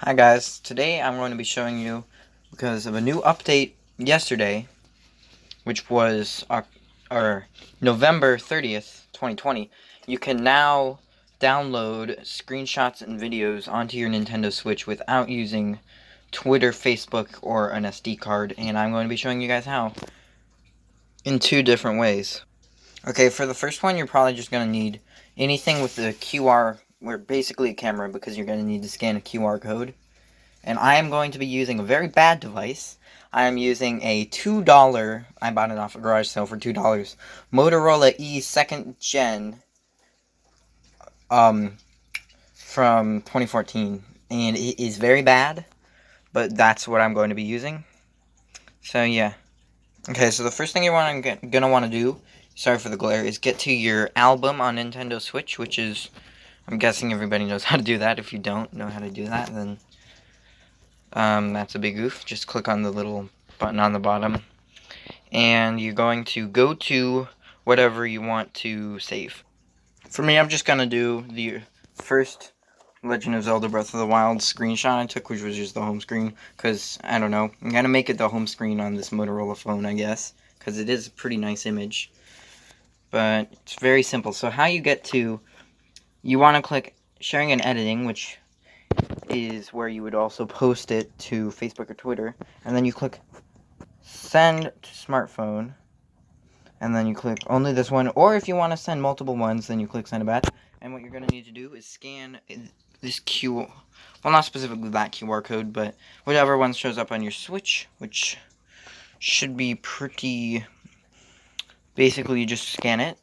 Hi guys, today I'm going to be showing you, because of a new update yesterday, which was our November 30th, 2020, you can now download screenshots and videos onto your Nintendo Switch without using Twitter, Facebook, or an SD card, and I'm going to be showing you guys how, in two different ways. Okay, for the first one, you're probably just going to need anything with the QR, or basically a camera, because you're going to need to scan a QR code. And I am going to be using a very bad device. I am using a $2, I bought it off a garage sale for $2, Motorola E 2nd Gen, from 2014. And it is very bad, but that's what I'm going to be using. So, yeah. Okay, so the first thing gonna want to do, sorry for the glare, is get to your album on Nintendo Switch, which is, I'm guessing everybody knows how to do that. If you don't know how to do that, then that's a big oof. Just click on the little button on the bottom, and you're going to go to whatever you want to save. For me, I'm just going to do the first Legend of Zelda Breath of the Wild screenshot I took, which was just the home screen, because, I don't know, I'm going to make it the home screen on this Motorola phone, I guess, because it is a pretty nice image. But it's very simple. So how you get to, you want to click sharing and editing, which is where you would also post it to Facebook or Twitter, and then you click send to smartphone, and then you click only this one, or if you want to send multiple ones, then you click send a batch. And what you're going to need to do is scan this well, not specifically that QR code, but whatever one shows up on your Switch, which should be pretty, basically you just scan it.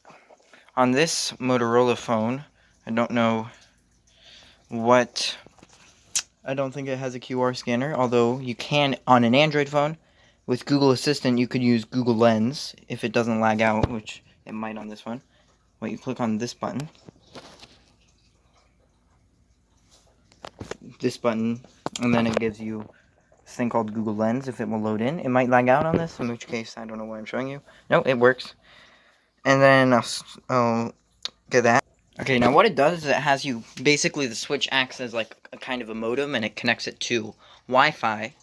On this Motorola phone, I don't think it has a QR scanner, although you can on an Android phone. With Google Assistant, you could use Google Lens if it doesn't lag out, which it might on this one. But you click on this button, and then it gives you this thing called Google Lens if it will load in. It might lag out on this, in which case I don't know why I'm showing you. No, it works. And then I'll get that. Okay, now what it does is it has you, basically the Switch acts as like a kind of a modem, and it connects it to Wi-Fi,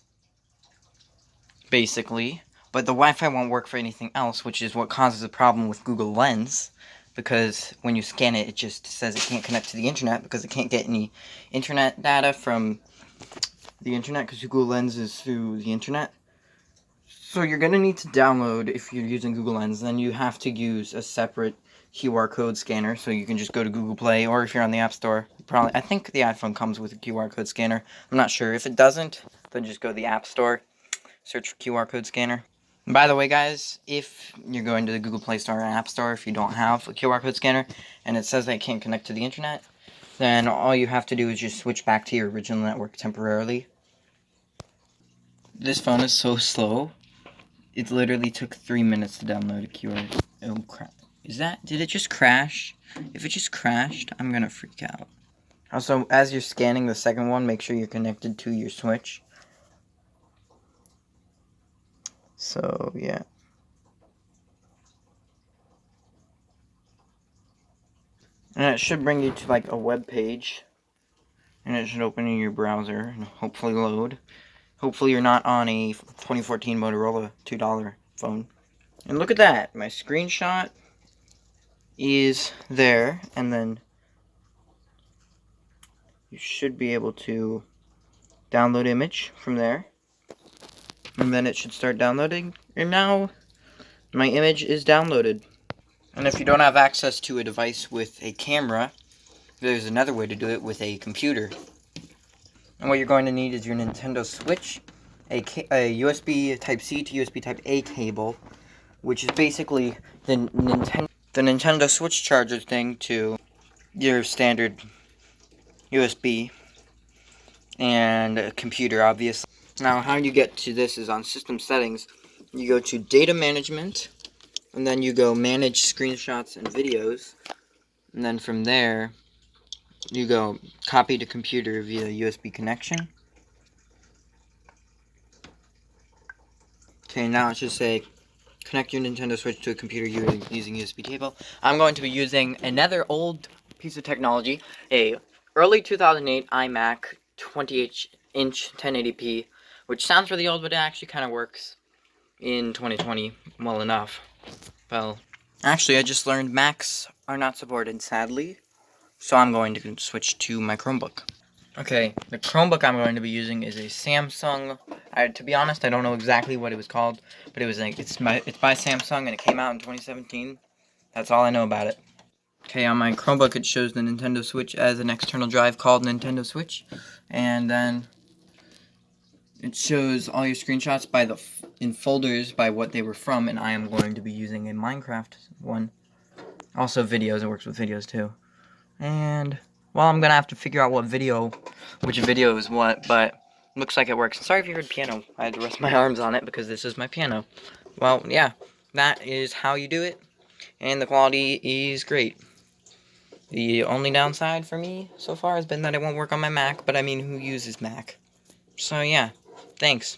basically, but the Wi-Fi won't work for anything else, which is what causes a problem with Google Lens, because when you scan it, it just says it can't connect to the internet, because it can't get any internet data from the internet, because Google Lens is through the internet. So you're going to need to download, if you're using Google Lens, then you have to use a separate QR code scanner, so you can just go to Google Play, or if you're on the App Store, I think the iPhone comes with a QR code scanner. I'm not sure. If it doesn't, then just go to the App Store, search for QR code scanner. And by the way, guys, if you're going to the Google Play Store or App Store, if you don't have a QR code scanner, and it says that it can't connect to the internet, then all you have to do is just switch back to your original network temporarily. This phone is so slow. It literally took 3 minutes to download a QR. Oh crap. Did it just crash? If it just crashed, I'm gonna freak out. Also, as you're scanning the second one, make sure you're connected to your Switch. So, yeah. And it should bring you to like a web page. And it should open in your browser and hopefully load. Hopefully you're not on a 2014 Motorola $2 phone. And look at that, my screenshot is there, and then you should be able to download image from there. And then it should start downloading, and now my image is downloaded. And if you don't have access to a device with a camera, there's another way to do it with a computer. And what you're going to need is your Nintendo Switch, a USB Type-C to USB Type-A cable, which is basically the Nintendo Switch charger thing to your standard USB, and a computer, obviously. Now, how you get to this is on System Settings. You go to Data Management, and then you go Manage Screenshots and Videos, and then from there, you go Copy to Computer via USB connection. Okay, now it should say connect your Nintendo Switch to a computer using USB cable. I'm going to be using another old piece of technology, a early 2008 iMac inch 1080p, which sounds really old, but it actually kind of works in 2020 well enough. Well, actually, I just learned Macs are not supported, sadly, so I'm going to switch to my Chromebook. Okay, the Chromebook I'm going to be using is a Samsung. To be honest, I don't know exactly what it was called, but it's by Samsung and it came out in 2017. That's all I know about it. Okay, on my Chromebook it shows the Nintendo Switch as an external drive called Nintendo Switch, and then it shows all your screenshots in folders by what they were from, and I am going to be using a Minecraft one. Also videos, it works with videos too. And, well, I'm gonna have to figure out which video is what, but looks like it works. Sorry if you heard piano. I had to rest my arms on it because this is my piano. Well, yeah, that is how you do it, and the quality is great. The only downside for me so far has been that it won't work on my Mac, but I mean, who uses Mac? So yeah, thanks.